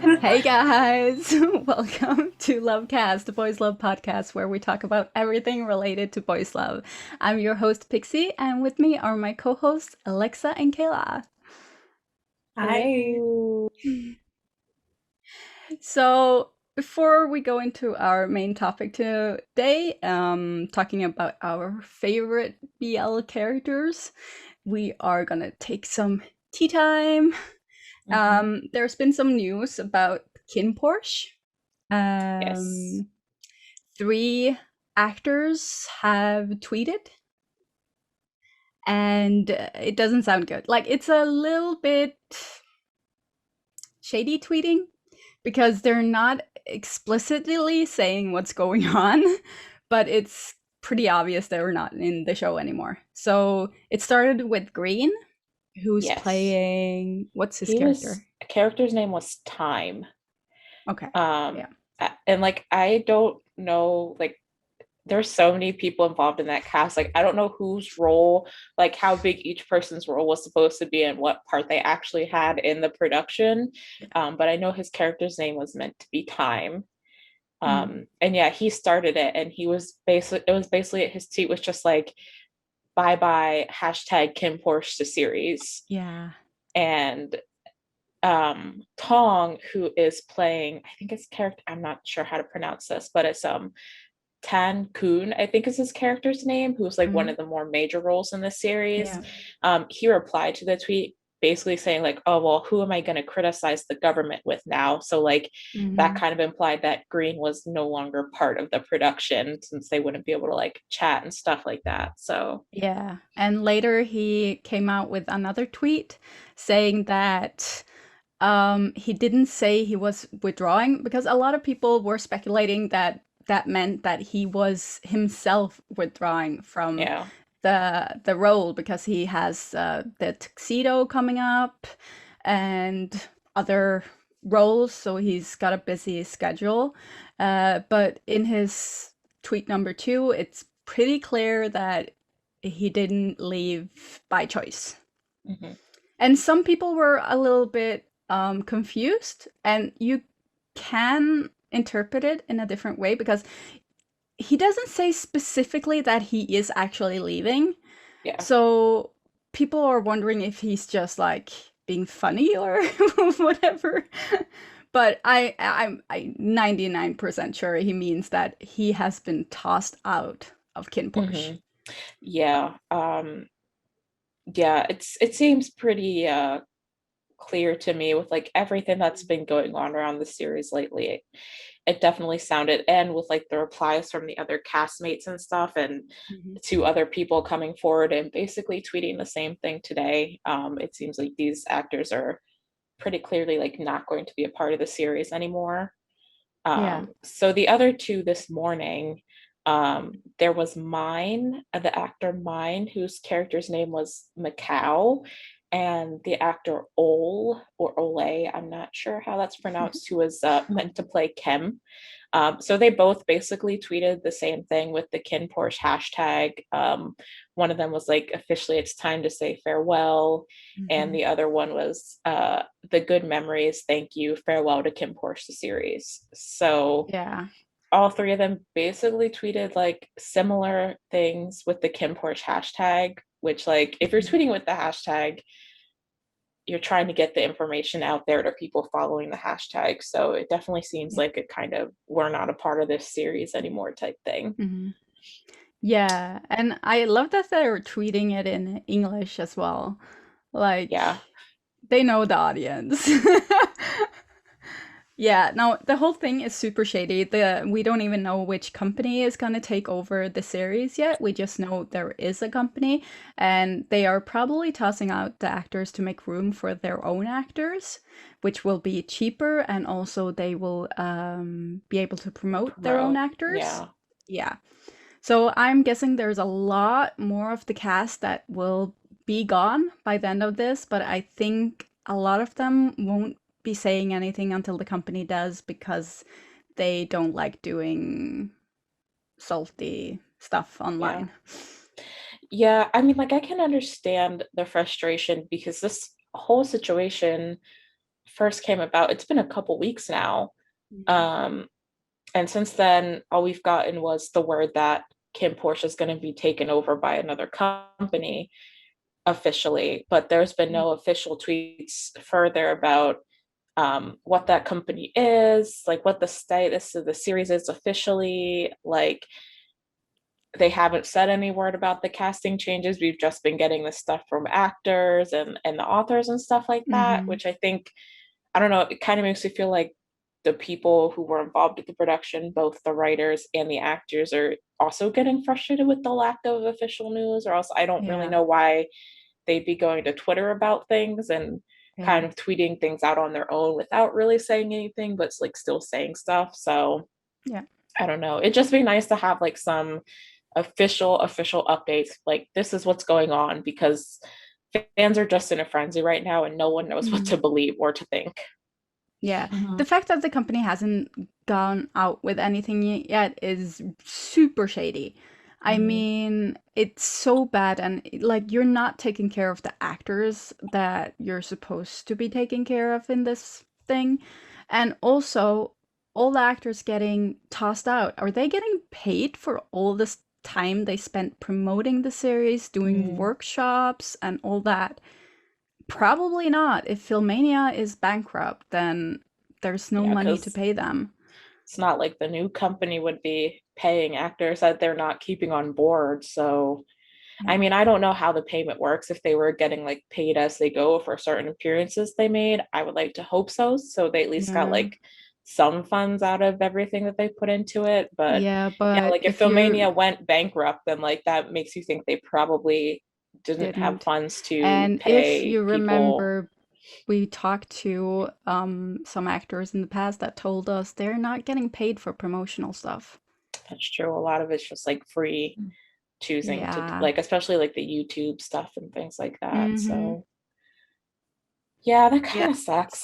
Hey guys, welcome to LoveCast, the boys love podcast where we talk about everything related to boys love. I'm your host Pixie, and with me are my co-hosts Alexa and Kayla. Hi. Hello. So before we go into our main topic today, talking about our favorite BL characters, we are gonna take some tea time. Hmm. There's been some news about KinnPorsche. Yes. Um, Three actors have tweeted, and it doesn't sound good. Like, it's a little bit shady tweeting because they're not explicitly saying what's going on, but it's pretty obvious they're not in the show anymore. So it started with Green, who's Yes. playing, what's his He was character? a character's name was Time. Okay. Um Yeah. and like I don't know, like there's so many people involved in that cast. Like I don't know whose role, like how big each person's role was supposed to be and what part they actually had in the production. But I know his character's name was meant to be Time. Mm. And yeah, he started it and it was basically his tweet was just like bye bye hashtag Kim Porsche the series. Yeah. And Tong, who is playing, I think his character, I'm not sure how to pronounce this, but it's Tan Kun, I think is his character's name, who's like one Mm. of the more major roles in this series. Yeah. He replied to the tweet basically saying like, oh well, who am I going to criticize the government with now? So like that Mhm. kind of implied that Green was no longer part of the production since they wouldn't be able to like chat and stuff like that. So Yeah. And later he came out with another tweet saying that he didn't say he was withdrawing because a lot of people were speculating that that meant that he was himself withdrawing from yeah. the role because he has the tuxedo coming up and other roles, so he's got a busy schedule. But in his tweet number two, it's pretty clear that he didn't leave by choice. Hmm. And some people were a little bit confused, and you can interpret it in a different way because he doesn't say specifically that he is actually leaving. Yeah. So people are wondering if he's just like being funny or whatever. But I'm 99% sure he means that he has been tossed out of KinnPorsche. Hmm. Yeah. Yeah, it seems pretty clear to me with like everything that's been going on around the series lately. It definitely sounded, and with like the replies from the other castmates and stuff, and Mhm. two other people coming forward and basically tweeting the same thing today. It seems like these actors are pretty clearly like not going to be a part of the series anymore. Yeah. So the other two this morning, there was Mine, the actor Mine, whose character's name was Macau, and the actor Ole or Ole, I'm not sure how that's pronounced, who was meant to play Kim. So they both basically tweeted the same thing with the KinnPorsche hashtag. One of them was like, officially, it's time to say farewell. And Mhm. the other one was the good memories, thank you, farewell to KinnPorsche the series. So Yeah. all three of them basically tweeted like similar things with the KinnPorsche hashtag, which like if you're Mhm. tweeting with the hashtag, you're trying to get the information out there to people following the hashtag. So it definitely seems Yeah. like a kind of we're not a part of this series anymore type thing. Mhm. Yeah, and I love that they're tweeting it in English as well. Like, Yeah. they know the audience. Yeah, no, the whole thing is super shady. We don't even know which company is gonna take over the series yet. We just know there is a company, and they are probably tossing out the actors to make room for their own actors, which will be cheaper, and also they will be able to promote their own Promote. actors. Yeah. Yeah. So I'm guessing there's a lot more of the cast that will be gone by the end of this, but I think a lot of them won't be saying anything until the company does because they don't like doing salty stuff Yeah. online. Yeah. I mean, like, I can understand the frustration because this whole situation first came about, it's been a couple weeks now. Mhm. And since then, all we've gotten was the word that KinnPorsche is going to be taken over by another company officially, but there's been no official tweets further about what that company is, like what the status of the series is officially. Like, they haven't said any word about the casting changes. We've just been getting this stuff from actors and the authors and stuff like that, Mhm. which I think, I don't know, it kind of makes me feel like the people who were involved with the production, both the writers and the actors, are also getting frustrated with the lack of official news, or else I don't really Yeah. know why they'd be going to Twitter about things and Yeah. kind of tweeting things out on their own without really saying anything, but it's like still saying stuff. So Yeah. I don't know. It'd just be nice to have like some official updates. Like, this is what's going on, because fans are just in a frenzy right now and no one knows what Mhm. to believe or to think. Yeah. Mhm. The fact that the company hasn't gone out with anything yet is super shady. I Mhm. mean, it's so bad, and like you're not taking care of the actors that you're supposed to be taking care of in this thing. And also, all the actors getting tossed out, are they getting paid for all this time they spent promoting the series, doing Mm. workshops and all that? Probably not. If Filmania is bankrupt, then there's no Yeah, money to because pay them. it's not like the new company would be paying actors that they're not keeping on board. So, I Yeah. mean, I don't know how the payment works. If they were getting like paid as they go for certain appearances they made, I would like to hope so. So they at least got Yeah. like some funds out of everything that they put into it. But Yeah, yeah, but like if if you Filmania went bankrupt, then like that makes you think they probably didn't have didn't, funds to and if pay you people. remember, we talked to some actors in the past that told us they're not getting paid for promotional stuff. That's true. A lot of it's just like free, choosing to Yeah. like, especially like the YouTube stuff and things like that. Mm-hmm. So yeah, that Yeah. kind of sucks.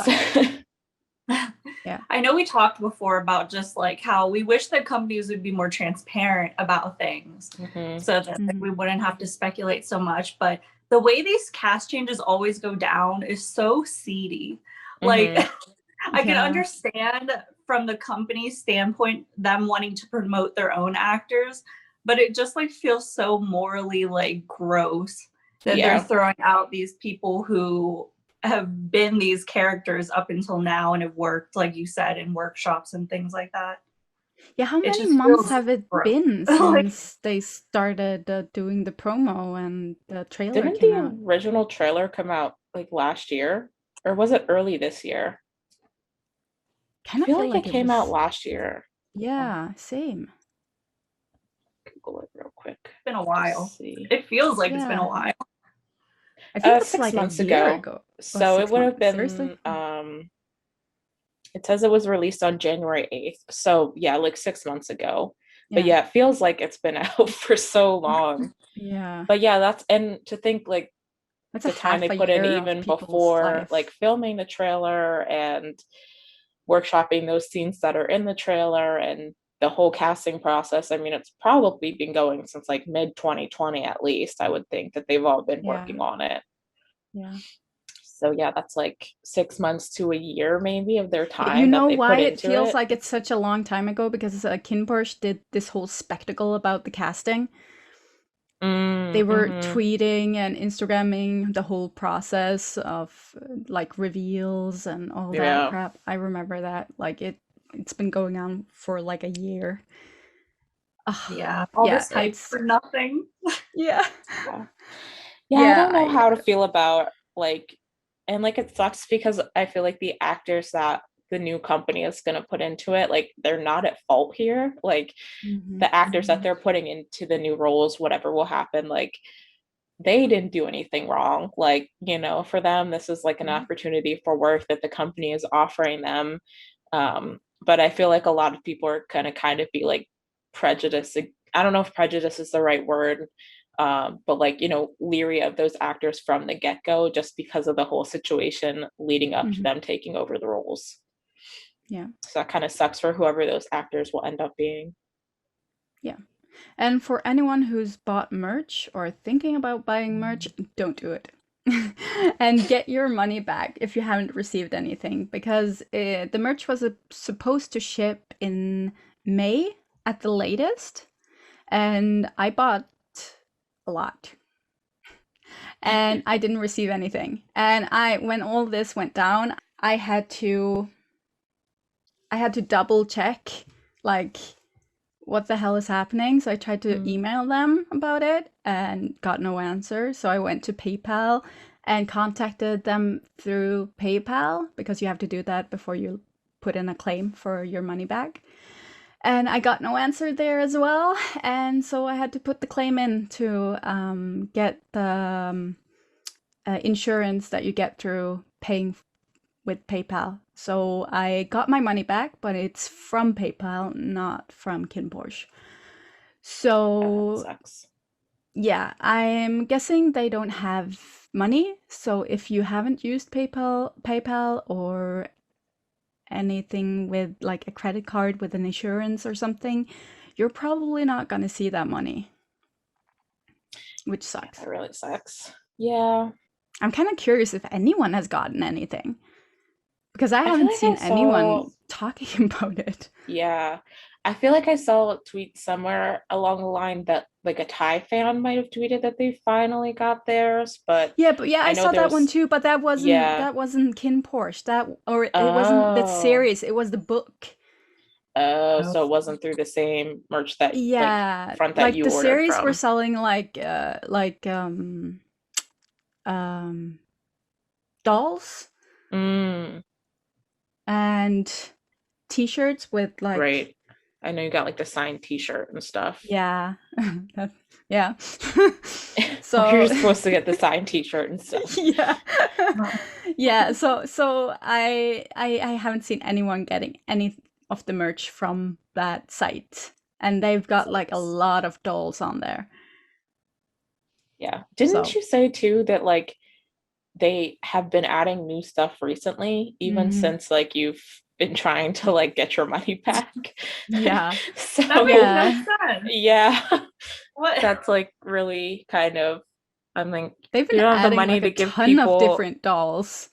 Yeah. I know we talked before about just like how we wish that companies would be more transparent about things Hmm. so that Mm-hmm. we wouldn't have to speculate so much. But the way these cast changes always go down is so seedy. Like, Hmm. I can Yeah. understand from the company's standpoint them wanting to promote their own actors, but it just like feels so morally like gross that they're Yeah. throwing out these people who have been these characters up until now and have worked, like you said, in workshops and things like that. Yeah, how It many just months feels have it gross. been Like, since they started doing the promo and the trailer Didn't came out? the original trailer come out like last year? Or was it early this year? I Kind of feel feel like it like it came out was, last year. yeah, same. Google it real quick. it's been a Just while. see. It feels like it's been a Yeah. while. I think it's 6 like a months year ago. ago. Oh, So it six would have months. Seriously? been it says it was released on January 8th. So yeah, like 6 months ago. But Yeah. yeah, it feels like it's been out for so long. Yeah. But yeah, that's, and to think like That's a the time they half a put in year of even people's before like life. filming the trailer and workshopping those scenes that are in the trailer and the whole casting process. I mean, it's probably been going since like mid 2020 at least. I would think that they've all been Yeah. working on it. Yeah. So yeah, that's like 6 months to a year maybe of their You time that know they put why it into feels it. like it's such a long time ago? Because KinnPorsche did this whole spectacle about the casting. They were Mm-hmm. tweeting and Instagramming the whole process of like reveals and all that Yeah. crap. I remember that. Like it's been going on for like a year. Ugh, Yeah, all yeah, this hype it's for nothing. yeah. Yeah. Yeah, I Yeah, don't know how to feel about like, and like it sucks because I feel like the actors that the new company is going to put into it, like they're not at fault here. Like Mhm. the actors that they're putting into the new roles, whatever will happen, like they didn't do anything wrong. Like, for them, this is like an Yeah. opportunity for work that the company is offering them. But I feel like a lot of people are going to kind of be like prejudiced. I don't know if prejudice is the right word, but like, leery of those actors from the get go just because of the whole situation leading up to Mhm. them taking over the roles. Yeah. So that kind of sucks for whoever those actors will end up being. Yeah. And for anyone who's bought merch or thinking about buying merch, don't do it. and get your money back if you haven't received anything, because the merch was supposed to ship in May at the latest, and I bought a lot and I didn't receive anything. And when all this went down, I had to double check, like, what the hell is happening. So I tried to email them about it and got no answer. So I went to PayPal and contacted them through PayPal, because you have to do that before you put in a claim for your money back. And I got no answer there as well. And so I had to put the claim in to get the insurance that you get through paying with PayPal. So I got my money back, but it's from PayPal, not from KinnPorsche. So That sucks. yeah, I'm guessing they don't have money. So if you haven't used PayPal or anything with like a credit card with an insurance or something, you're probably not going to see that money, which sucks. That really sucks. Yeah. I'm kind of curious if anyone has gotten anything, because I haven't seen anyone talking about it. Yeah. I feel like I saw a tweet somewhere along the line that like a Thai fan might have tweeted that they finally got theirs, but yeah, I saw that one too, but that wasn't KinnPorsche. It wasn't that series, it was the book. Oh, so it wasn't through the same merch that front that like you the ordered series from. were selling dolls and t-shirts with like, right. I know you got like the signed t-shirt and stuff. Yeah. Yeah. So you're supposed to get the signed t-shirt and stuff. Yeah. Yeah, so I haven't seen anyone getting any of the merch from that site, and they've got like a lot of dolls on there. Yeah. Didn't you say too that like they have been adding new stuff recently, even since like you've been trying to like get your money back? Yeah. So that makes no sense. Yeah. What? That's like really kind of, I'm like, they've been you don't have the adding money like to a give ton people of different dolls.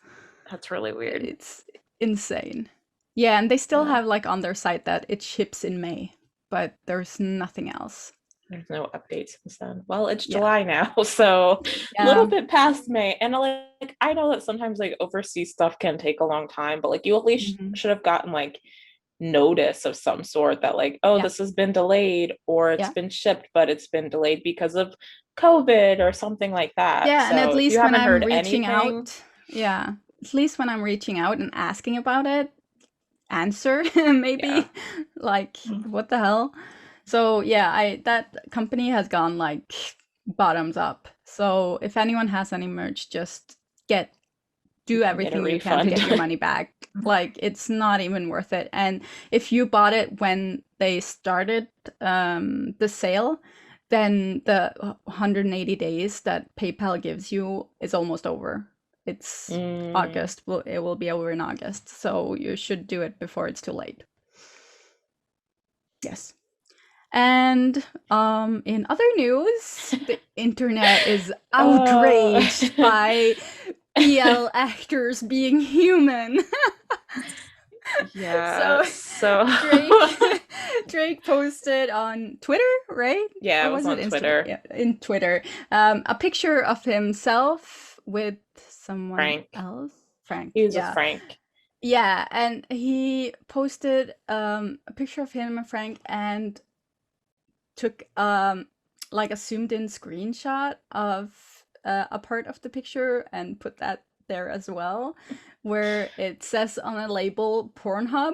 That's really weird. It's insane. Yeah, and they still have like on their site that it ships in May, but there's nothing else. There's no updates since then. Well, it's July now, so a little bit past May. And like I know that sometimes like overseas stuff can take a long time, but like you at least should have gotten like notice of some sort that like, oh, this has been delayed, or it's been shipped, but it's been delayed because of COVID or something like that. Yeah, so and at least when I'm reaching out, at least when I'm reaching out and asking about it, answer maybe like, what the hell. So yeah, that company has gone like bottoms up. So if anyone has any merch, just do everything you can to get your money back. Like, it's not even worth it. And if you bought it when they started the sale, then the 180 days that PayPal gives you is almost over. It's August. It will be over in August. So you should do it before it's too late. Yes. And in other news, the internet is outraged by BL actors being human. Yeah. So Drake posted on Twitter, right? Yeah, it was on Twitter. Yeah, in Twitter, a picture of himself with someone else. Frank. He was with Frank. Yeah, and he posted a picture of him and Frank and took like a zoomed in screenshot of a part of the picture and put that there as well, where it says on a label Pornhub.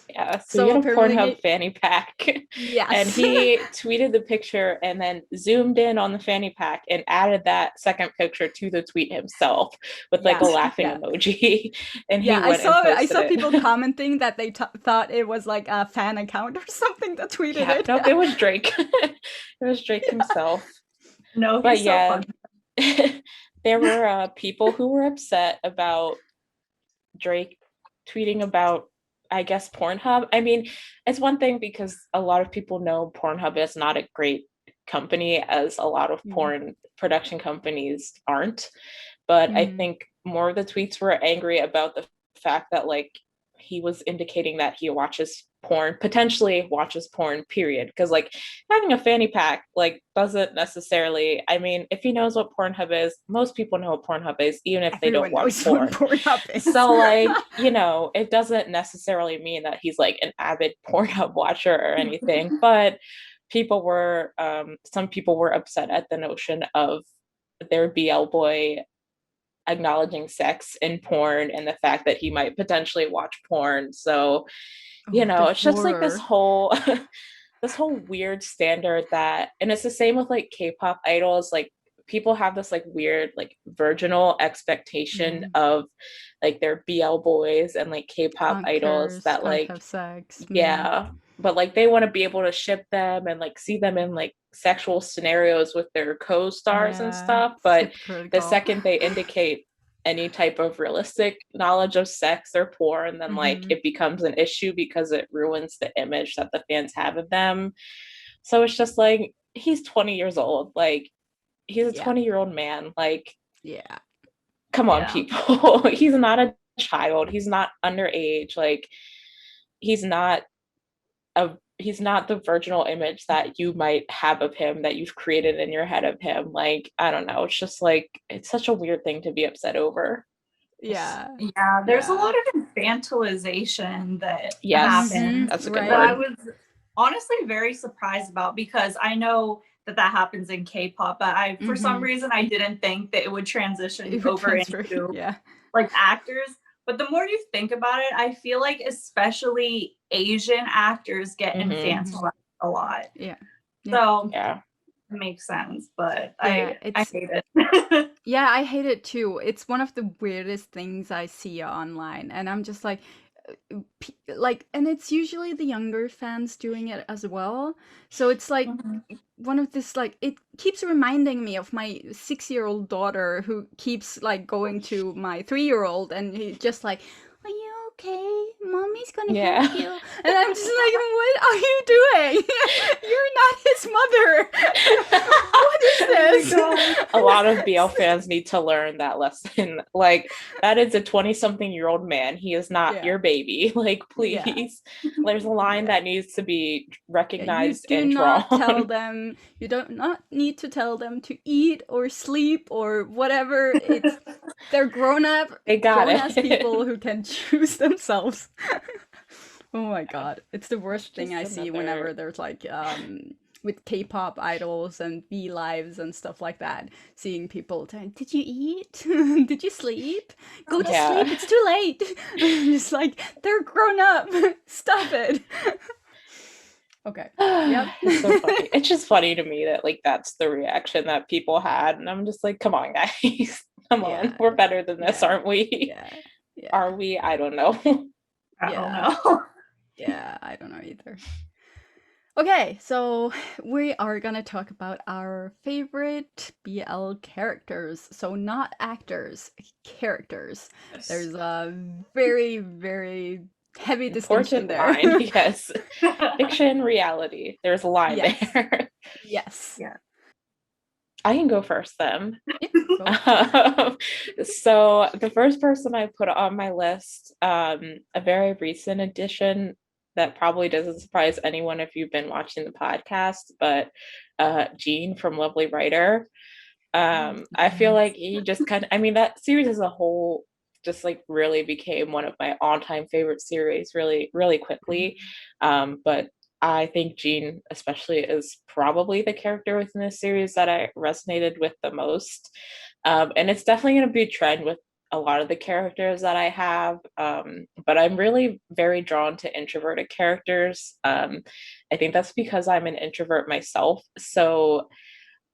Yeah, so you had a Pornhub fanny pack. Yes. And he tweeted the picture and then zoomed in on the fanny pack and added that second picture to the tweet himself with like a laughing emoji. And he went I saw people commenting that they thought it was like a fan account or something that tweeted it. Nope, it was Drake. It was Drake himself. No, but so fun. There were people who were upset about Drake tweeting about, I guess, Pornhub. I mean, it's one thing because a lot of people know Pornhub is not a great company, as a lot of porn production companies aren't. but I think more of the tweets were angry about the fact that like he was indicating that he watches porn, potentially watches porn, period. Because like having a fanny pack like doesn't necessarily, I mean, if he knows what Pornhub is, most people know what Pornhub is, even if they don't Everyone watch knows porn. what Pornhub is. So like, you know, it doesn't necessarily mean that he's like an avid Pornhub watcher or anything, but some people were upset at the notion of their BL boy acknowledging sex in porn and the fact that he might potentially watch porn. So, you know, it's just like this whole this whole weird standard that, and it's the same with like K-pop idols, like people have this like weird like virginal expectation of like their BL boys and like K-pop idols that can't like have sex. yeah, but like they want to be able to ship them and like see them in like sexual scenarios with their co-stars and stuff, but the second they indicate any type of realistic knowledge of sex or porn, then like it becomes an issue because it ruins the image that the fans have of them. So it's just like he's 20 years old, like he's a 20-year-old man, like come on people. He's not a child, he's not underage, like he's not the virginal image that you might have of him, that you've created in your head of him. Like, I don't know. It's just like, it's such a weird thing to be upset over. Yeah. There's a lot of infantilization that happens. That's a good word. That I was honestly very surprised about, because I know that happens in K-pop, but for some reason I didn't think that it would transition over into like actors. But the more you think about it, I feel like especially Asian actors get infantilized a lot. So it makes sense, but I hate it. Yeah, I hate it too. It's one of the weirdest things I see online, and I'm just like, and it's usually the younger fans doing it as well. So it's like one of this, like, it keeps reminding me of my 6-year-old daughter who keeps like going to my 3-year-old, and he just like, are you okay? Mommy's gonna help you. And I'm just like, what are you doing? You're not his mother. What is this? A lot of BL fans need to learn that lesson. Like, that is a 20-something-year-old man. He is not your baby. Like, please. There's a line that needs to be recognized and drawn. You do not need to tell them to eat or sleep or whatever. They're grown-up, grown-ass people who can choose themselves. Oh my god. It's the worst thing I see whenever there's like with K-pop idols and V lives and stuff like that, seeing people saying, did you eat? Did you sleep? Go to sleep, it's too late. Just like, they're grown up. Stop it. Okay. Yep. It's so funny. It's just funny to me that like that's the reaction that people had, and I'm just like, come on guys. Come on. We're better than this, aren't we? Are we? I don't know. I don't know. Yeah, I don't know either. Okay, so we are gonna talk about our favorite BL characters. So not actors, characters. Yes. There's a very, very heavy distinction there. Line, yes. Fiction, reality. There's a line there. Yes. Yeah. I can go first then. So the first person I put on my list, a very recent addition that probably doesn't surprise anyone if you've been watching the podcast, but Joon from Lovely Writer. I feel like he just kind of, I mean, that series as a whole just like really became one of my all-time favorite series really, really quickly. But I think Joon especially is probably the character within this series that I resonated with the most. And it's definitely going to be a trend with a lot of the characters that I have. But I'm really very drawn to introverted characters. I think that's because I'm an introvert myself. So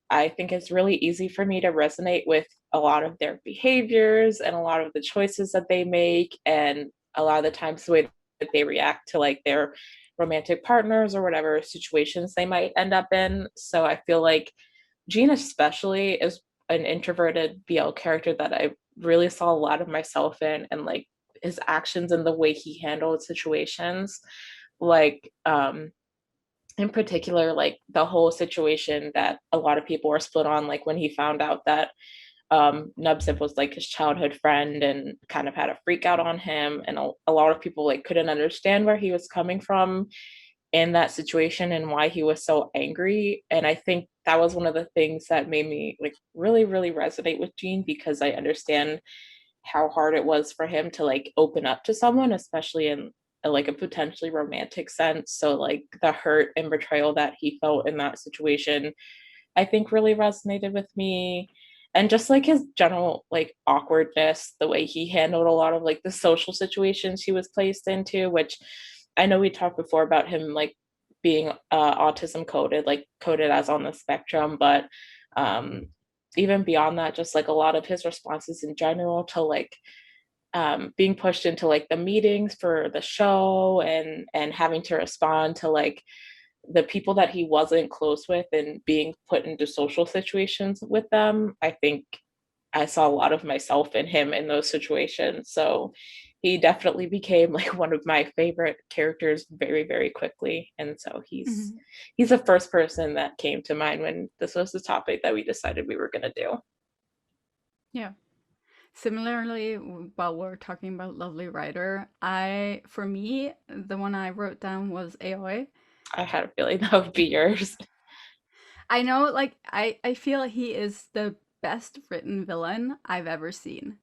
I think it's really easy for me to resonate with a lot of their behaviors and a lot of the choices that they make, and a lot of the times the way that they react to like their romantic partners or whatever situations they might end up in. So I feel like Joon especially is an introverted BL character that I really saw a lot of myself in, and like his actions and the way he handled situations. Like in particular, like the whole situation that a lot of people were split on, like when he found out that Nubsip was like his childhood friend and kind of had a freak out on him, and a lot of people like couldn't understand where he was coming from in that situation and why he was so angry. And I think that was one of the things that made me like really, really resonate with Gene, because I understand how hard it was for him to like open up to someone, especially in like a potentially romantic sense. So like the hurt and betrayal that he felt in that situation, I think really resonated with me. And just like his general like awkwardness, the way he handled a lot of like the social situations he was placed into, which I know we talked before about him like being autism coded, like coded as on the spectrum, but um even beyond that, just like a lot of his responses in general to like being pushed into like the meetings for the show, and having to respond to like the people that he wasn't close with and being put into social situations with them. I think I saw a lot of myself in him in those situations. So he definitely became like one of my favorite characters very, very quickly. And so he's the first person that came to mind when this was the topic that we decided we were going to do. Yeah. Similarly, while we're talking about Lovely Writer, for me, the one I wrote down was Aoi. I had a feeling that would be yours. I know, like, I feel he is the best written villain I've ever seen.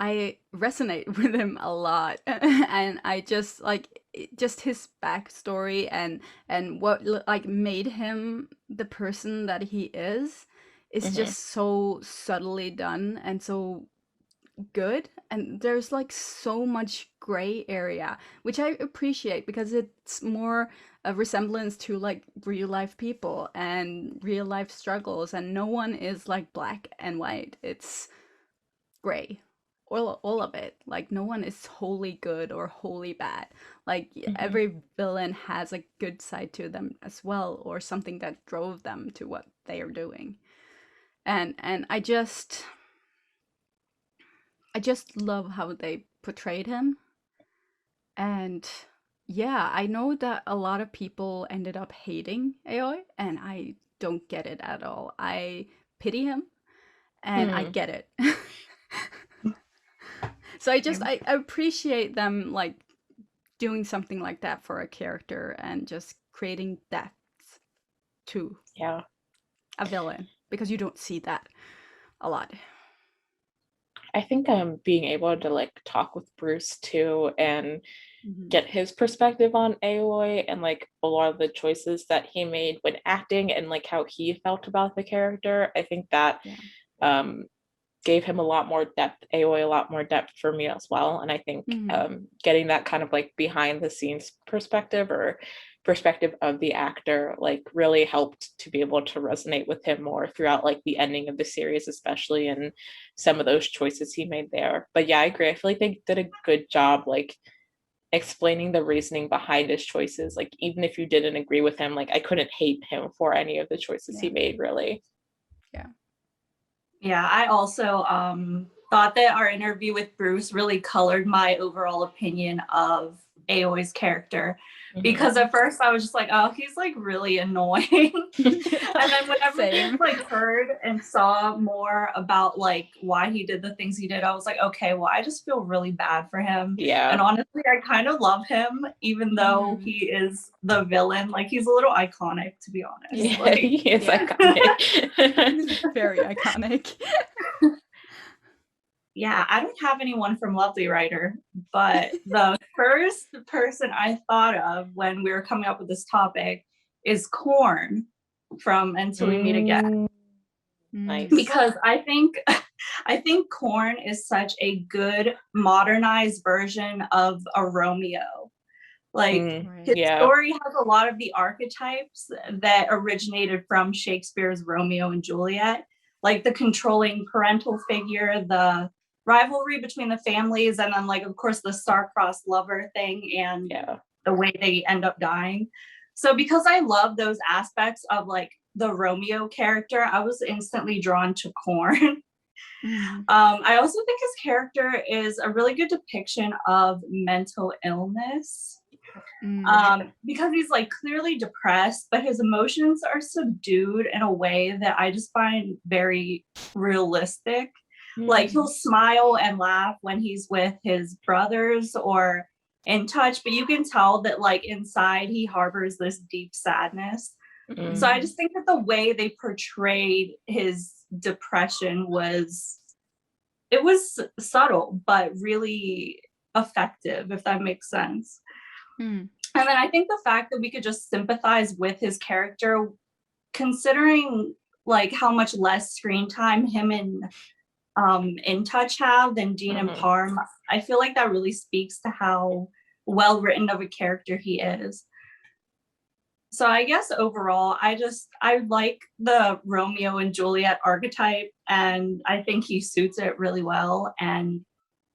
I resonate with him a lot, and I just like just his backstory and what like made him the person that he is just so subtly done and so good. And there's like so much gray area, which I appreciate because it's more a resemblance to like real life people and real life struggles, and no one is like black and white. It's gray, all of it. Like no one is wholly good or wholly bad. Like every villain has a good side to them as well, or something that drove them to what they are doing. And I just love how they portrayed him. And yeah, I know that a lot of people ended up hating Aoi, and I don't get it at all. I pity him, and I get it. So I appreciate them like doing something like that for a character and just creating depth to a villain, because you don't see that a lot. I think being able to like talk with Bruce too and get his perspective on Aoi and like a lot of the choices that he made when acting and like how he felt about the character, I think that gave him a lot more depth, Aoi a lot more depth for me as well. And I think getting that kind of like behind the scenes perspective or perspective of the actor like really helped to be able to resonate with him more throughout like the ending of the series, especially, and some of those choices he made there. But yeah, I agree. I feel like they did a good job like explaining the reasoning behind his choices. Like even if you didn't agree with him, like I couldn't hate him for any of the choices he made, really. Yeah, I also thought that our interview with Bruce really colored my overall opinion of Aoi's character, because at first I was just like, oh, he's like really annoying. And then whenever I like heard and saw more about like why he did the things he did, I was like, okay, well, I just feel really bad for him. And honestly, I kind of love him, even though he is the villain. Like he's a little iconic, to be honest. Yeah, like, he is iconic. Very iconic. Yeah, I don't have anyone from Lovely Writer, but the first person I thought of when we were coming up with this topic is Korn from Until We Meet Again. Nice. Because I think Korn is such a good modernized version of a Romeo. Like his story has a lot of the archetypes that originated from Shakespeare's Romeo and Juliet, like the controlling parental figure, the rivalry between the families, and then like of course the star-crossed lover thing and the way they end up dying. So because I love those aspects of like the Romeo character, I was instantly drawn to Korn. I also think his character is a really good depiction of mental illness. because he's like clearly depressed, but his emotions are subdued in a way that I just find very realistic. Like he'll smile and laugh when he's with his brothers or in touch, but you can tell that like inside he harbors this deep sadness. So I just think that the way they portrayed his depression was subtle but really effective, if that makes sense. And then I think the fact that we could just sympathize with his character, considering like how much less screen time him and In Touch have than Dean and Pharm, I feel like that really speaks to how well written of a character he is. So I guess overall, I like the Romeo and Juliet archetype, and I think he suits it really well. And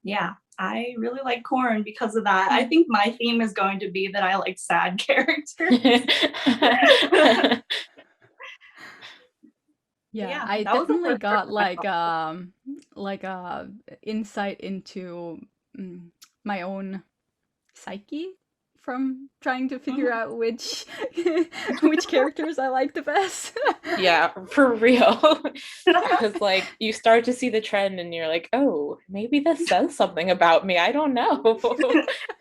yeah, I really like Korn because of that. I think my theme is going to be that I like sad characters. Yeah, I definitely got like a insight into my own psyche from trying to figure out which characters I like the best. Yeah, for real. Because like you start to see the trend and you're like, oh, maybe this says something about me. I don't know.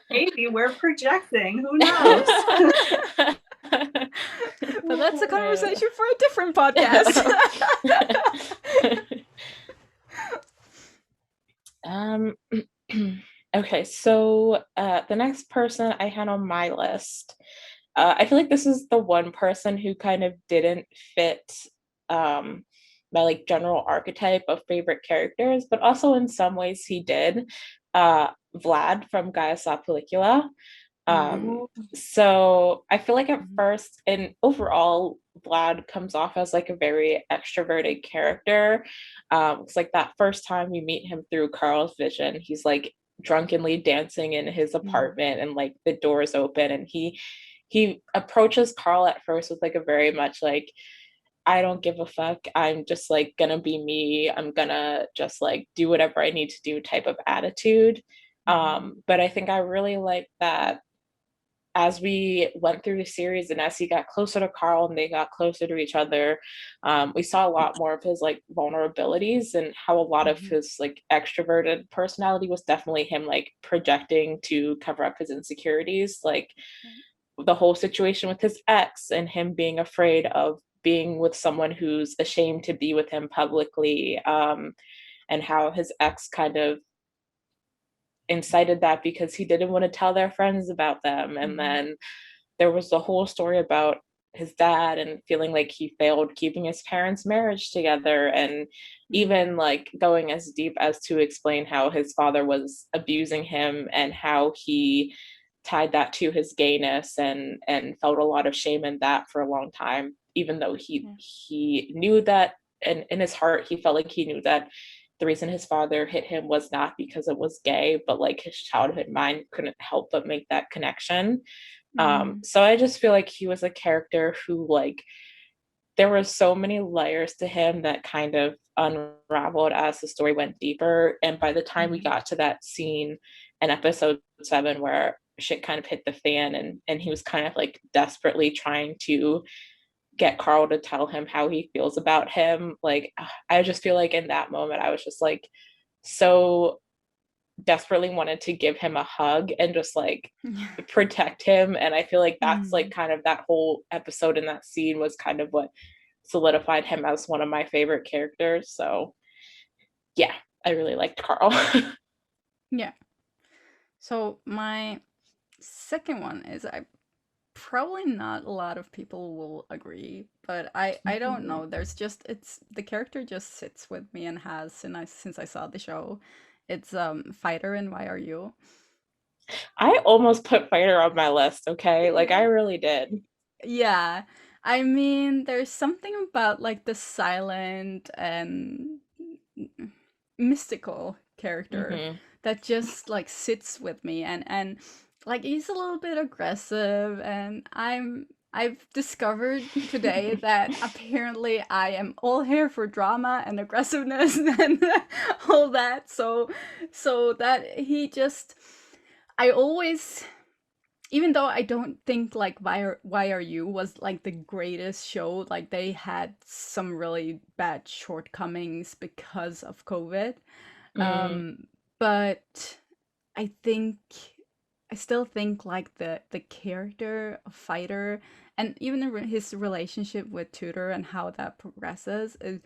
Maybe we're projecting. Who knows? But that's a conversation for a different podcast. Okay, so the next person I had on my list, I feel like this is the one person who kind of didn't fit my like general archetype of favorite characters, but also in some ways he did. Vlad from Gaya Pelikula. So I feel like at first and overall, Vlad comes off as like a very extroverted character. It's like that first time you meet him through Carl's vision, he's like drunkenly dancing in his apartment and like the doors open, and he approaches Carl at first with like a very much like, I don't give a fuck, I'm just like gonna be me, I'm gonna just like do whatever I need to do type of attitude. But I think I really like that as we went through the series and as he got closer to Carl and they got closer to each other, we saw a lot more of his like vulnerabilities and how a lot of his like extroverted personality was definitely him like projecting to cover up his insecurities, like the whole situation with his ex and him being afraid of being with someone who's ashamed to be with him publicly, and how his ex kind of incited that because he didn't want to tell their friends about them. And then there was the whole story about his dad and feeling like he failed keeping his parents' marriage together, and even like going as deep as to explain how his father was abusing him and how he tied that to his gayness and felt a lot of shame in that for a long time, even though he knew that, and in his heart he felt like he knew that the reason his father hit him was not because it was gay, but like his childhood mind couldn't help but make that connection. So I just feel like he was a character who like there were so many layers to him that kind of unraveled as the story went deeper. And by the time we got to that scene in episode 7 where shit kind of hit the fan and he was kind of like desperately trying to get Carl to tell him how he feels about him, like I just feel like in that moment I was just like so desperately wanted to give him a hug and just like protect him. And I feel like that's like kind of that whole episode and that scene was kind of what solidified him as one of my favorite characters. So yeah, I really liked Carl. Yeah. So my second one is probably not a lot of people will agree, but I don't know. There's just the character just sits with me and has since I saw the show. It's Fighter in Why Are You? I almost put Fighter on my list, okay? Like I really did. Yeah. I mean, there's something about like the silent and mystical character that just like sits with me, and like he's a little bit aggressive, and I've discovered today that apparently I am all here for drama and aggressiveness and all that. So that he just I always even though I don't think like YRU was like the greatest show, like they had some really bad shortcomings because of COVID. Mm, But I think I still think like the character of Fighter and even his relationship with Tudor and how that progresses is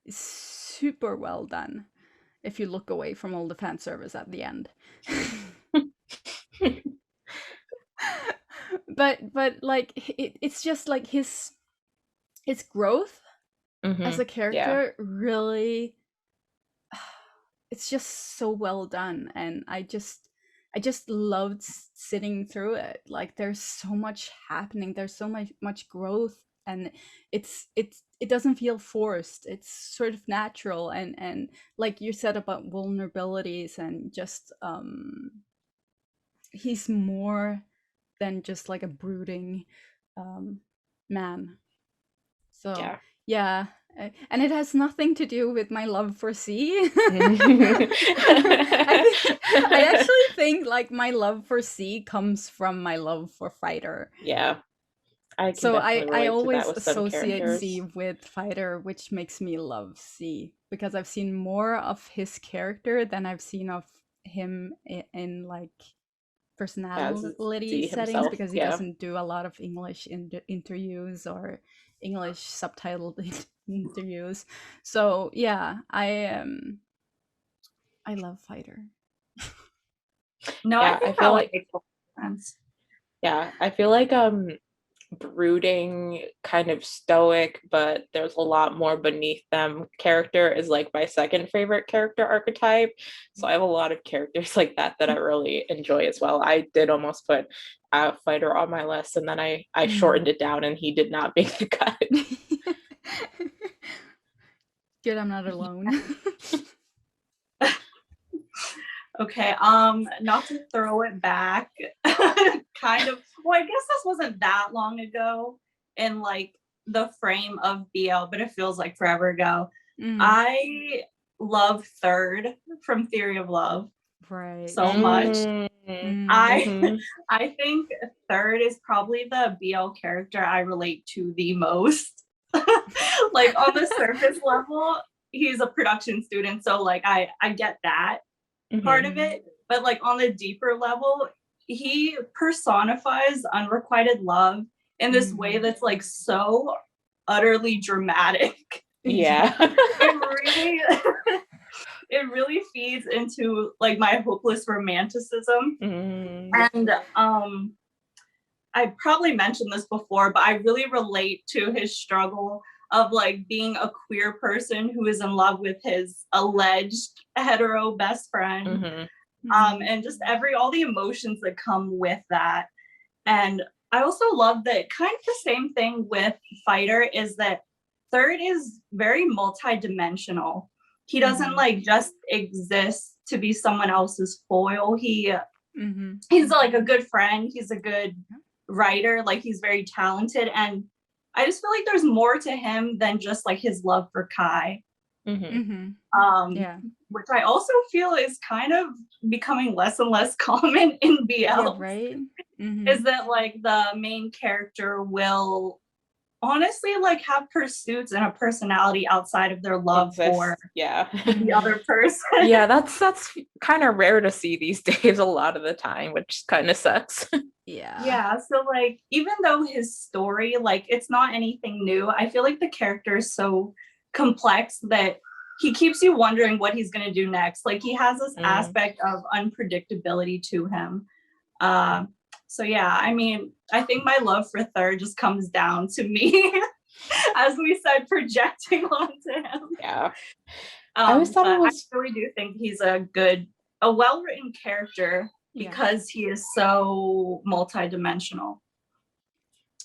super well done. If you look away from all the fan service at the end. But like it's just like his growth as mm-hmm. a Yeah. character really, it's just so well done, and I just loved sitting through it. Like there's so much happening, there's so much growth, and it doesn't feel forced. It's sort of natural, and like you said about vulnerabilities, and just he's more than just like a brooding um man. So Yeah. yeah, and it has nothing to do with my love for C. I actually think like my love for C comes from my love for Fighter. Yeah. I can So I definitely I relate to that always with some associate characters. C with Fighter, which makes me love C because I've seen more of his character than I've seen of him in like As personality Z settings, himself. because he Yeah. doesn't do a lot of English interviews or English subtitled interviews. So yeah, I love Fighter. No, I Yeah, I think feel that would like make total sense. yeah, I feel like brooding, kind of stoic, but there's a lot more beneath them character is like my second favorite character archetype. So I have a lot of characters like that I really enjoy as well. I did almost put Fighter on my list, and then I Mm. shortened it down, and he did not make the cut. Good, I'm not alone. Okay, not to throw it back, kind of. Well, I guess this wasn't that long ago in like the frame of BL, but it feels like forever ago. Mm. I love Third from Theory of Love Right. so much. I Mm-hmm. I think Third is probably the BL character I relate to the most. Like on the surface level, he's a production student, so like I get that part Mm-hmm. of it, but like on the deeper level, he personifies unrequited love in this way that's like so utterly dramatic. Yeah. It really it really feeds into like my hopeless romanticism. Mm. And I probably mentioned this before, but I really relate to his struggle of like being a queer person who is in love with his alleged hetero best friend. Mm-hmm. And just all the emotions that come with that. And I also love that kind of the same thing with Fighter is that Third is very multi-dimensional. He doesn't like just exist to be someone else's foil. He's like a good friend. He's a good writer. Like he's very talented. And I just feel like there's more to him than just like his love for Kai. Yeah. Which I also feel is kind of becoming less and less common in BL. Yeah, right. Is that like the main character will honestly like have pursuits and a personality outside of their love for the other person. Yeah, that's kind of rare to see these days a lot of the time, which kind of sucks. Yeah, so like even though his story, like it's not anything new, I feel like the character is so complex that he keeps you wondering what he's going to do next. Like he has this aspect of unpredictability to him. So yeah, I mean, I think my love for Third just comes down to me, as we said, projecting onto him. Yeah. I always thought I really do think he's a well-written character because he is so multi-dimensional.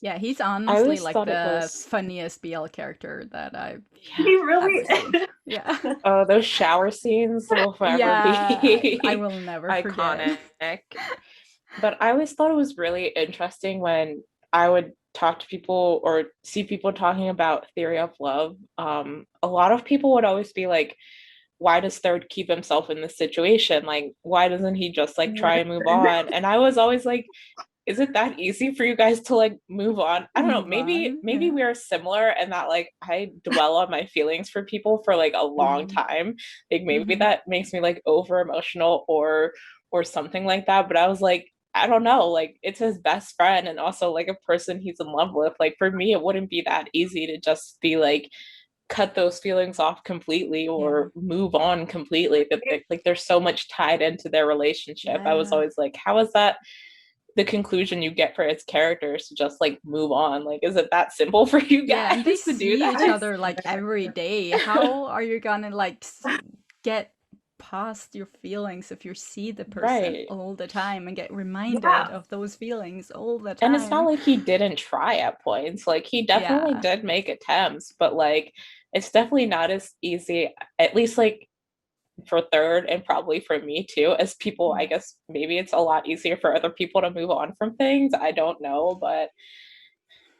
Yeah, he's honestly like the funniest BL character that I've He really seen. Yeah. Oh, those shower scenes will forever be I will never iconic. forget. But I always thought it was really interesting when I would talk to people or see people talking about Theory of Love. A lot of people would always be like, why does Third keep himself in this situation? Like, why doesn't he just like try and move on? And I was always like, is it that easy for you guys to like move on? I don't know. Maybe yeah. we are similar in that like I dwell on my feelings for people for like a long time. Like maybe that makes me like over emotional or something like that. But I was like, I don't know, like it's his best friend and also like a person he's in love with. Like for me, it wouldn't be that easy to just be like cut those feelings off completely or move on completely. That like there's so much tied into their relationship. I was always like, how is that the conclusion you get for its characters to just like move on? Like, is it that simple for you guys and they to do see that? each other like every day. How are you gonna like get past your feelings if you see the person Right. all the time and get reminded of those feelings all the And it's not time? like he didn't try at points. Like he definitely Yeah. did make attempts, but like it's definitely not as easy, at least like for third and probably for me too, as people. I guess maybe it's a lot easier for other people to move on from things. I don't know, but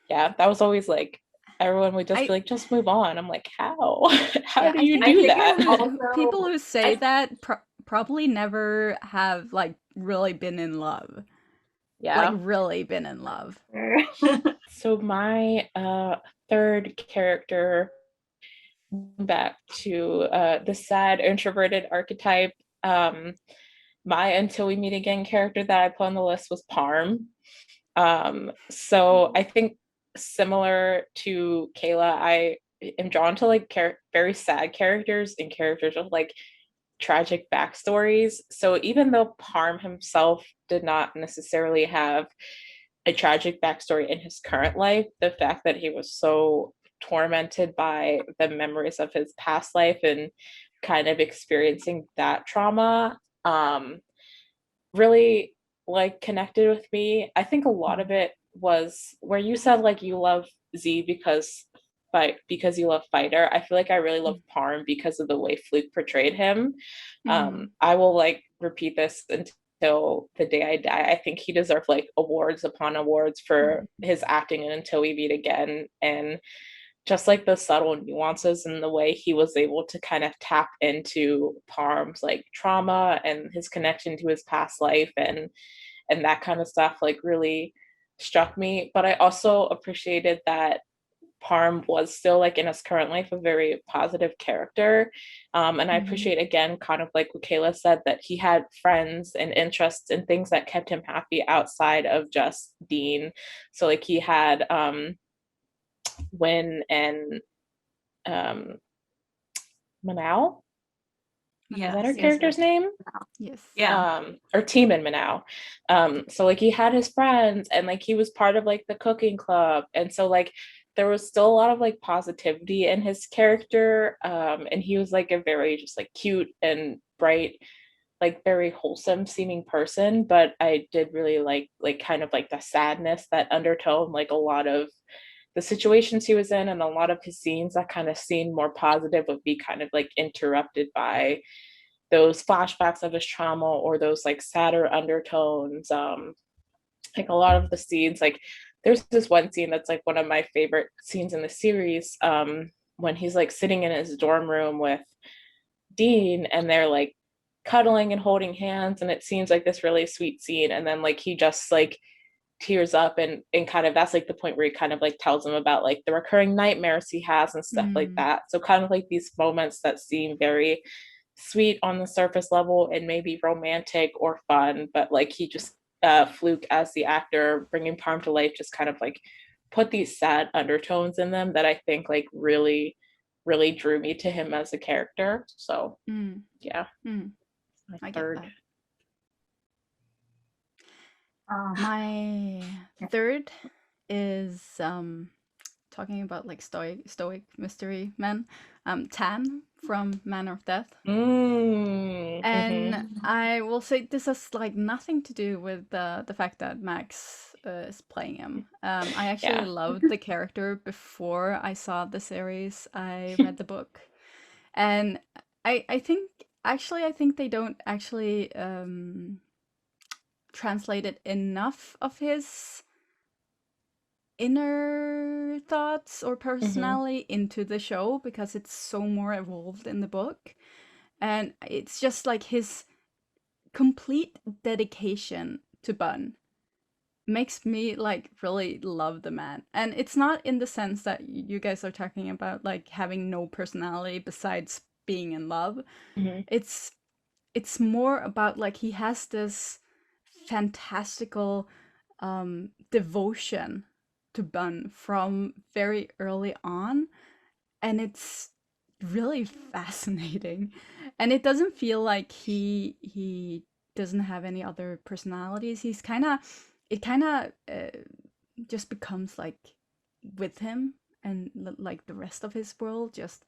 yeah, that was always like everyone would just be like, just move on. I'm like, how? How do I you think do that? people who say that probably never have like really been in love. Like Yeah. really been in love. So my third character, back to the sad introverted archetype, my Until We Meet Again character that I put on the list was Pharm. So I think similar to Kayla, I am drawn to like very sad characters and characters with like tragic backstories. So even though Pharm himself did not necessarily have a tragic backstory in his current life, the fact that he was so tormented by the memories of his past life and kind of experiencing that trauma, really like connected with me. I think a lot of it was where you said like you love Z because you love Fighter. I feel like I really love Pharm because of the way Fluke portrayed him. I will like repeat this until the day I die. I think he deserved like awards upon awards for his acting in Until We Meet Again, and just like the subtle nuances and the way he was able to kind of tap into Pharm's like trauma and his connection to his past life and that kind of stuff like really struck me. But I also appreciated that Pharm was still like in his current life a very positive character. And I appreciate again, kind of like what Kayla said, that he had friends and interests and things that kept him happy outside of just Dean. So like he had Win and Manao. Is that her character's name? Yes. Yeah. Or Team in Manao. So like he had his friends and like he was part of like the cooking club. And so like there was still a lot of like positivity in his character. And he was like a very just like cute and bright, like very wholesome seeming person. But I did really like kind of like the sadness that undertone like a lot of the situations he was in, and a lot of his scenes that kind of seemed more positive would be kind of like interrupted by those flashbacks of his trauma or those like sadder undertones. Like a lot of the scenes, like there's this one scene that's like one of my favorite scenes in the series, when he's like sitting in his dorm room with Dean and they're like cuddling and holding hands, and it seems like this really sweet scene, and then like he just like tears up and kind of that's like the point where he kind of like tells him about like the recurring nightmares he has and stuff like that. So kind of like these moments that seem very sweet on the surface level and maybe romantic or fun, but like he just Fluke as the actor bringing Pharm to life just kind of like put these sad undertones in them that I think like really drew me to him as a character. So yeah, my third. My third is talking about like stoic mystery men, Tan from Manner of Death. And I will say this has like nothing to do with the fact that Max is playing him. I actually loved the character before I saw the series. I read the book, and I think I think they don't actually translated enough of his inner thoughts or personality into the show because it's so more evolved in the book. And it's just like his complete dedication to Bun makes me like really love the man. And it's not in the sense that you guys are talking about like having no personality besides being in love. Mm-hmm. It's more about like he has this fantastical devotion to Bun from very early on, and it's really fascinating. And it doesn't feel like he doesn't have any other personalities. He's kind of it kind of just becomes like with him, and like the rest of his world just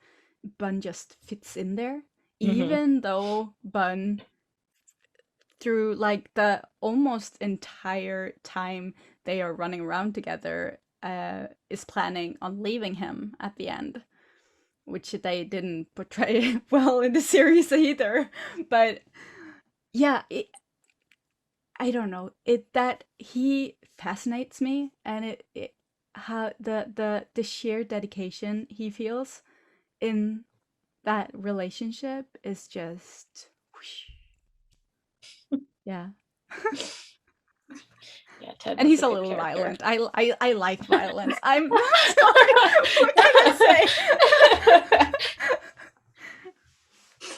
Bun just fits in there, Mm-hmm. even though Bun through like the almost entire time they are running around together is planning on leaving him at the end, which they didn't portray well in the series either. But yeah, I don't know, it that he fascinates me, and it how the sheer dedication he feels in that relationship is just whoosh. Yeah. Yeah, Ted And was he's a a good little character. violent. I like violence. I'm sorry. What can I say?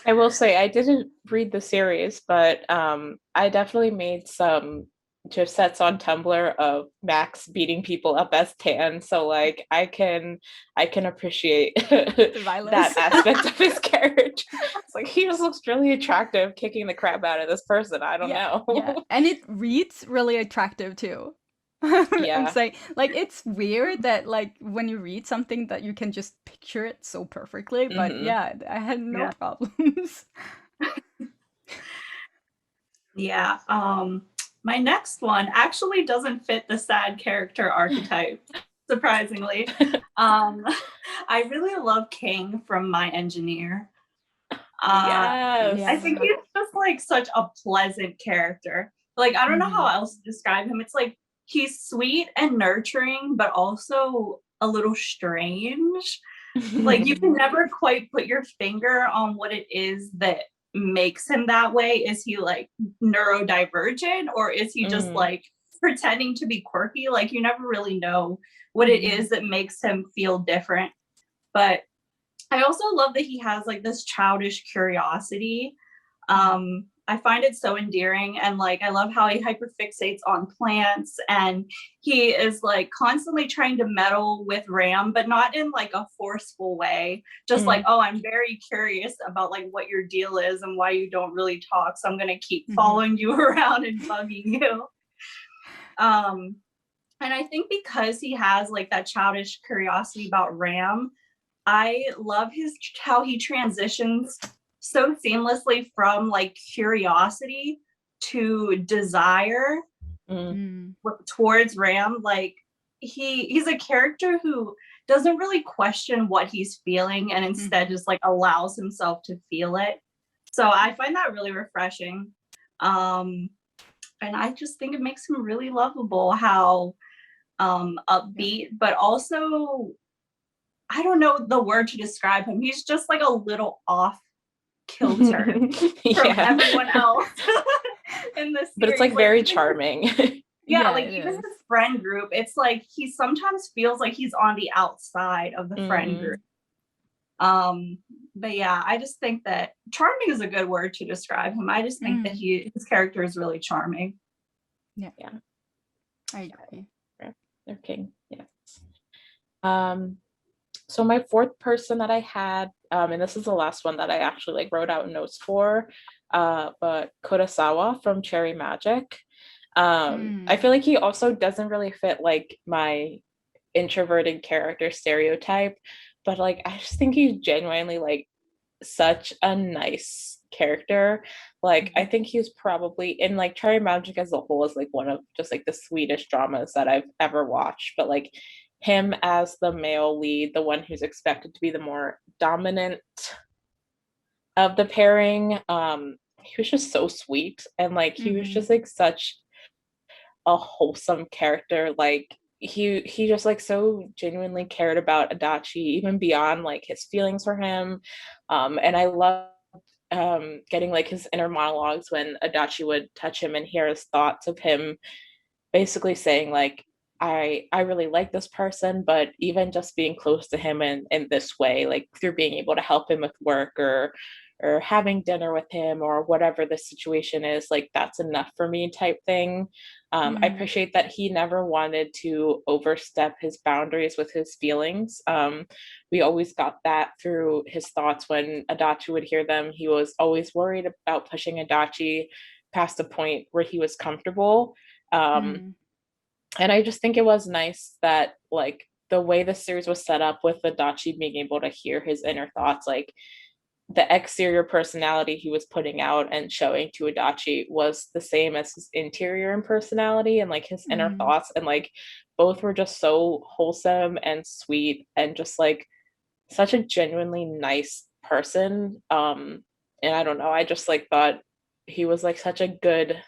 I will say I didn't read the series, but I definitely made some GIF sets on Tumblr of Max beating people up as Tan, so like I can appreciate The violence. that aspect of his character. It's like he just looks really attractive, kicking the crap out of this person. I don't Yeah, know. yeah. And it reads really attractive too. I'm Yeah. saying, like, it's weird that like when you read something that you can just picture it so perfectly, but Hmm. yeah, I had no Yeah. problems. Yeah. My next one actually doesn't fit the sad character archetype, surprisingly. I really love King from My Engineer. Yes. I think Yeah. he's just like such a pleasant character. Like, I don't know how Mhm. else to describe him. It's like he's sweet and nurturing, but also a little strange. Like, you can Mhm. never quite put your finger on what it is that makes him that way. Is he like neurodivergent, or is he just Mm, like pretending to be quirky? Like, you never really know what it Mhm. is that makes him feel different. But I also love that he has like this childish curiosity. I find it so endearing, and like I love how he hyperfixates on plants, and he is like constantly trying to meddle with Ram, but not in like a forceful way. Just like, mm, oh, I'm very curious about like what your deal is and why you don't really talk, so I'm gonna keep Mhm. following you around and bugging you. Um, and I think because he has like that childish curiosity about Ram, I love his how he transitions so seamlessly from like curiosity to desire mm, Mm. towards Ram. Like he's a character who doesn't really question what he's feeling and instead Mhm. just like allows himself to feel it. So I find that really refreshing. Um and I just think it makes him really lovable how Yeah. upbeat, but also I don't know the word to describe him. He's just like a little off kilter from yeah. everyone else in the But it's series. like Like very even charming. yeah, Yeah, like it even is. his friend group, it's like he sometimes feels like he's on the outside of the friend group. Mm, Um, but yeah, I just think that charming is a good word to describe him. I just think that Mm. his character is really charming. Yeah, yeah. I agree. Yeah, they're king. Yeah. Um, so my fourth person that I had, and this is the last one that I actually like wrote out notes for, but Kurosawa from Cherry Magic. I Mm. feel like he also doesn't really fit like my introverted character stereotype, but like I just think he's genuinely like such a nice character. Like I Mhm. think he's probably in like Cherry Magic as a whole is like one of just like the sweetest dramas that I've ever watched. But like him as the male lead, the one who's expected to be the more dominant of the pairing, he was just so sweet, and like he was Mhm. just like such a wholesome character. Like he just like so genuinely cared about Adachi even beyond like his feelings for him. And I love getting like his inner monologues when Adachi would touch him and hear his thoughts of him basically saying like, I really like this person, but even just being close to him in this way, like through being able to help him with work or having dinner with him or whatever the situation is, like that's enough for me type thing. I appreciate that he never wanted to overstep his boundaries with his feelings. We always got that through his thoughts when Adachi would hear them. He was always worried about pushing Adachi past a point where he was comfortable. And I just think it was nice that like the way the series was set up with Adachi being able to hear his inner thoughts, like the exterior personality he was putting out and showing to Adachi was the same as his interior personality and like his inner thoughts, and like both were just so wholesome and sweet and just like such a genuinely nice person. And I don't know, I just like thought he was like such a good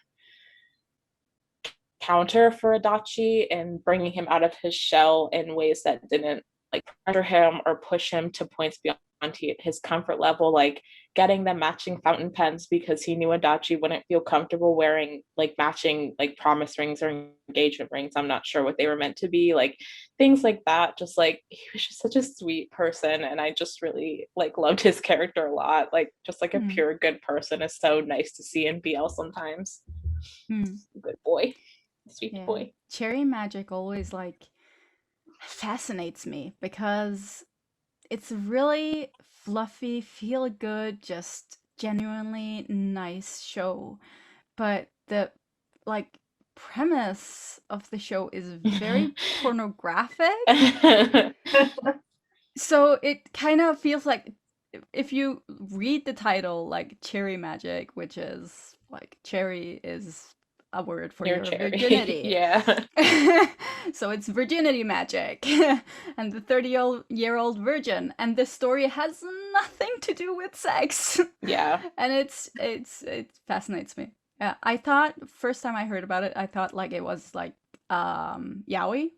counter for Adachi and bringing him out of his shell in ways that didn't like pressure him or push him to points beyond his comfort level, like getting them matching fountain pens because he knew Adachi wouldn't feel comfortable wearing like matching like promise rings or engagement rings. I'm not sure what they were meant to be, like things like that. Just like he was just such a sweet person, and I just really like loved his character a lot. Like just like a pure good person is so nice to see in BL sometimes. Good boy. Sweet boy. Cherry Magic always like fascinates me because it's really fluffy, feel good, just genuinely nice show. But the like premise of the show is very pornographic. So it kind of feels like if you read the title like Cherry Magic, which is like cherry is a word for your virginity. Yeah. So it's virginity magic and the 30-year-old virgin, and the story has nothing to do with sex. Yeah. And it fascinates me. Yeah, I thought first time I heard about it, I thought like it was like yaoi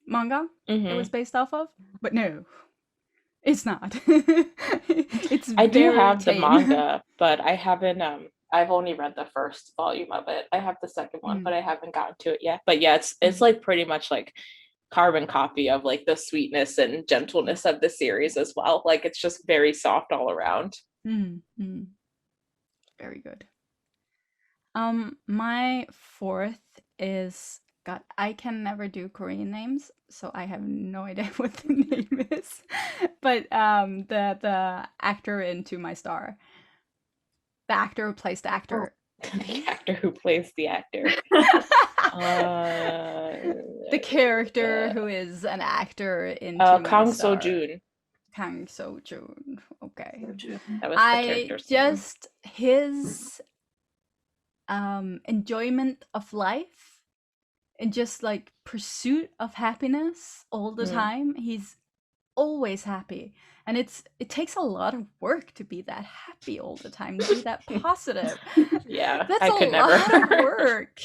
manga it was based off of, but no. It's not. It's I do have tame. the manga, but I haven't I've only read the first volume of it. I have the second one, but I haven't gotten to it yet. But yeah, it's like pretty much like carbon copy of like the sweetness and gentleness of the series as well. Like it's just very soft all around. Very good. My fourth is God, I can never do Korean names, so I have no idea what the name is. But the actor in To My Star. The actor who plays the actor. The actor who plays the actor. The character who is an actor in To My Kang Star. So-joon. Kang So-joon. Okay. That was the character's name. His enjoyment of life and just like pursuit of happiness all the time. He's always happy, and it takes a lot of work to be that happy all the time, to be that positive. Yeah, that's I could never. lot of work.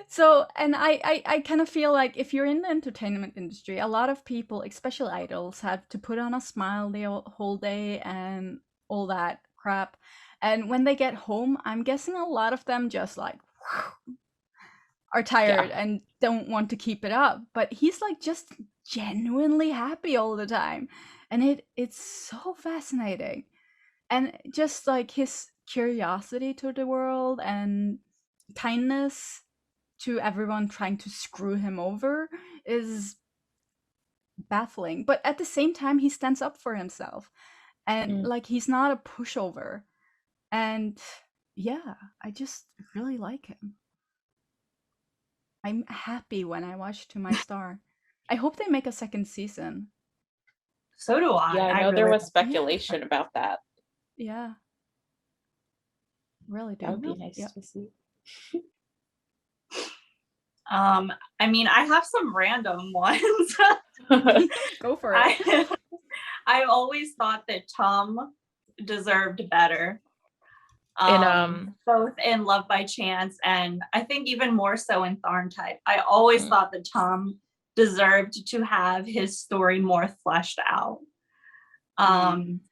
So, and I kind of feel like if you're in the entertainment industry, a lot of people, especially idols, have to put on a smile the whole day and all that crap. And when they get home, I'm guessing a lot of them just like are tired and don't want to keep it up. But he's like just genuinely happy all the time. And it's so fascinating. And just like his curiosity to the world and kindness to everyone trying to screw him over is baffling. But at the same time, he stands up for himself. And like he's not a pushover. And yeah, I just really like him. I'm happy when I watch To My Star. I hope they make a second season. So do I. Yeah, I know there was speculation about that. Yeah. Really do. That would be nice to see. I mean, I have some random ones. Go for it. I always thought that Tom deserved better. Both in Love by Chance and I think even more so in TharnType. I always thought that Tom deserved to have his story more fleshed out.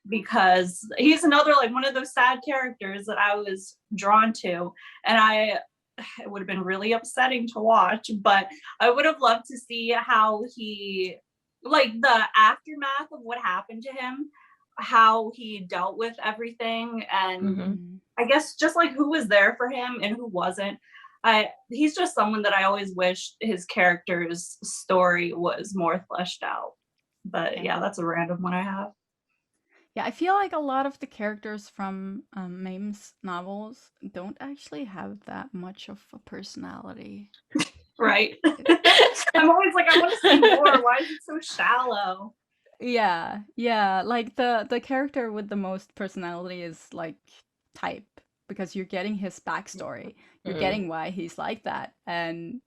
Because he's another like one of those sad characters that I was drawn to, and it would have been really upsetting to watch, but I would have loved to see how he, like the aftermath of what happened to him, how he dealt with everything, and I guess just like who was there for him and who wasn't. He's just someone that I always wished his character's story was more fleshed out. But yeah, that's a random one I have. Yeah, I feel like a lot of the characters from Mame's novels don't actually have that much of a personality. Right. I'm always like, I want to see more. Why is it so shallow? Yeah, like the character with the most personality is like Type, because you're getting his backstory. You're getting why he's like that. And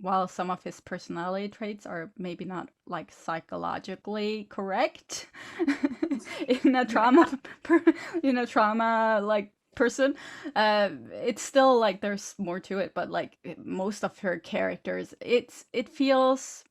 while some of his personality traits are maybe not like psychologically correct in a trauma like person, it's still like there's more to it. But like most of her characters, it feels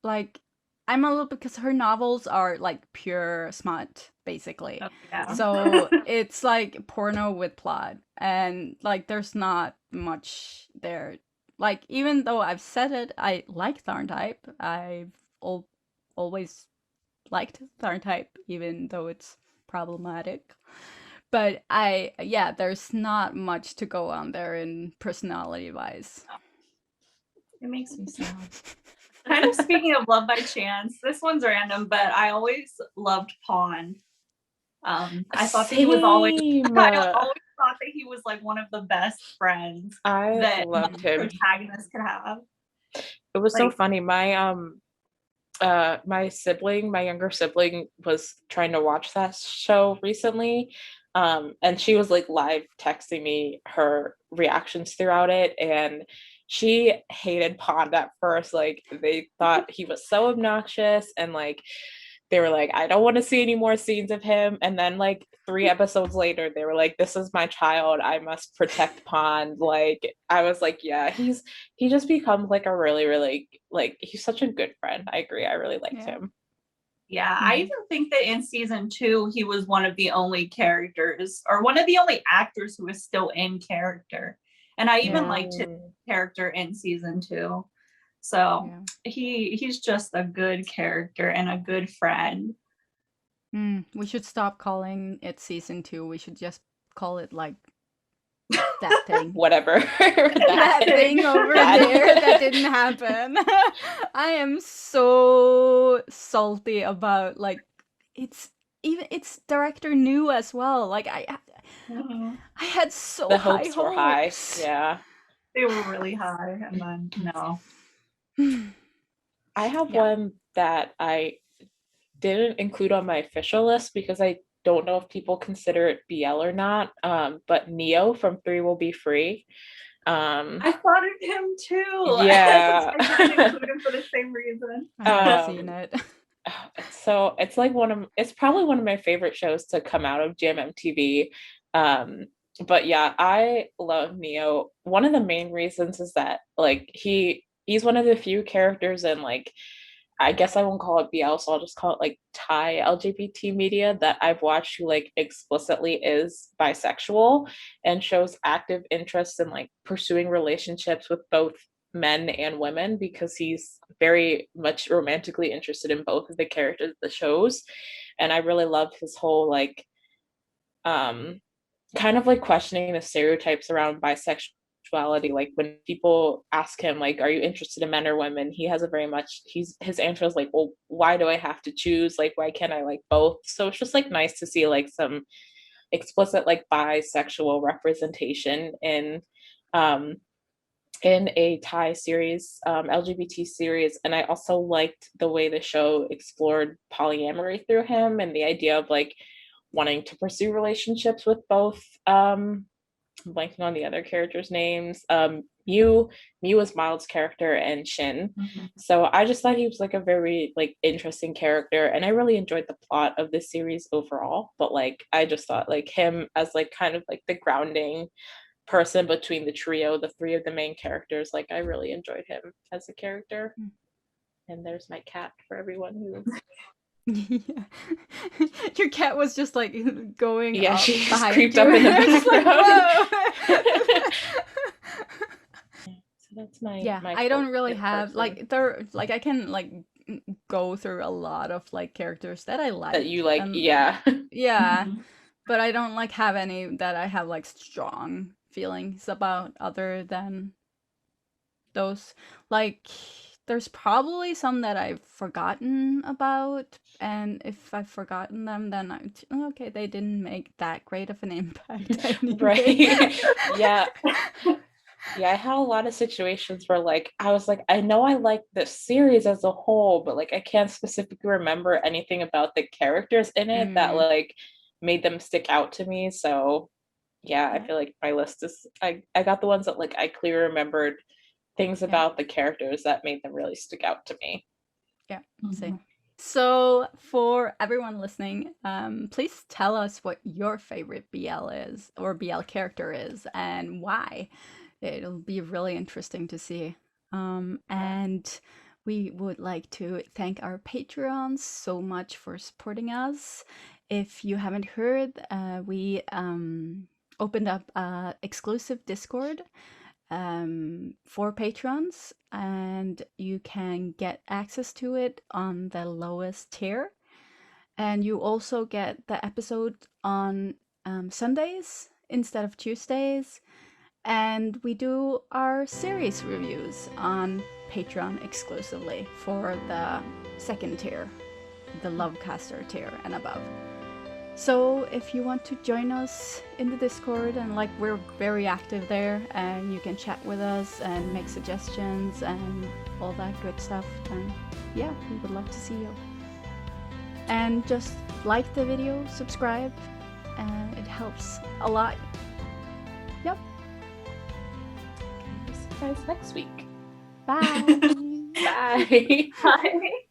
like I'm a little, because her novels are like pure smut basically. Oh, yeah. So it's like porno with plot, and like there's not much there. Like, even though I've said it, I like TharnType. I've always liked TharnType, even though it's problematic. But there's not much to go on there in personality wise. It makes me sad. Kind of speaking of love by chance, this one's random, but I always loved Pawn. I thought that he was always I always thought that he was like one of the best friends that loved him. Protagonists could have. It was like, so funny. My my younger sibling was trying to watch that show recently. And she was like live texting me her reactions throughout it, and she hated Pond at first. Like, they thought he was so obnoxious, and like they were like, I don't want to see any more scenes of him. And then like 3 episodes later, they were like, this is my child, I must protect Pond. Like, I was like, yeah, he just becomes like a really, really, like, he's such a good friend. I agree. I really liked him. Yeah, I even think that in season 2, he was one of the only characters, or one of the only actors who was still in character. And I even liked his character in season 2. So he's just a good character and a good friend. We should stop calling it season 2. We should just call it like that thing. Whatever. that thing over there that didn't happen. I am so salty about, like, it's director new as well. Like, I had so the high hopes were high. Yeah, they were really high, and then no. I have one that I didn't include on my official list because I don't know if people consider it BL or not. But Neo from 3 Will Be Free. I thought of him too. Yeah. I didn't include him for the same reason. I haven't seen it. So it's like it's probably one of my favorite shows to come out of GMMTV. But yeah, I love Neo. One of the main reasons is that like he's one of the few characters in, like, I guess I won't call it BL, so I'll just call it like Thai LGBT media that I've watched who like explicitly is bisexual and shows active interest in like pursuing relationships with both men and women, because he's very much romantically interested in both of the characters of the shows. And I really love his whole like kind of like questioning the stereotypes around bisexuality. Like, when people ask him like, are you interested in men or women, he has a very much his answer is like, well, why do I have to choose? Like, why can't I like both? So it's just like nice to see like some explicit like bisexual representation in a Thai series, LGBT series. And I also liked the way the show explored polyamory through him, and the idea of like wanting to pursue relationships with both I'm blanking on the other characters' names. Mew was Mild's character, and Shin. So I just thought he was like a very like interesting character, and I really enjoyed the plot of this series overall. But like, I just thought like him as like kind of like the grounding person between the trio, the 3 of the main characters, like I really enjoyed him as a character. And there's my cat for everyone who Yeah. Your cat was just like going Yeah, up she just behind creeped you. up in the Just like, background. whoa. So that's my Yeah, my I don't really quirk have person like there like I can like go through a lot of like characters that I that you like like. and Yeah. yeah, Mhm. but I don't like have any that I have like strong feelings about other than those. Like there's probably some that I've forgotten about, and if I've forgotten them then okay, they didn't make that great of an impact anyway. Right. Yeah. Yeah, I had a lot of situations where like I was like, I know I like the series as a whole, but like I can't specifically remember anything about the characters in it that Mm, like made them stick out to me. So yeah, I yeah, feel like my list is I got the ones that like I clearly remembered things yeah, about the characters that made them really stick out to me. yeah. Mhm. Same. So, for everyone listening, please tell us what your favorite BL is or BL character is and why. It'll be really interesting to see. And we would like to thank our Patreons so much for supporting us. If you haven't heard, we opened up a exclusive Discord for patrons, and you can get access to it on the lowest tier. And you also get the episode on Sundays instead of Tuesdays. And we do our series reviews on Patreon exclusively for the second tier, the Lovecaster tier and above. So if you want to join us in the Discord, and like we're very active there and you can chat with us and make suggestions and all that good stuff, then yeah, we would love to see you. And just like the video, subscribe, and it helps a lot. Yep. See you guys next week. Bye. Bye. Bye.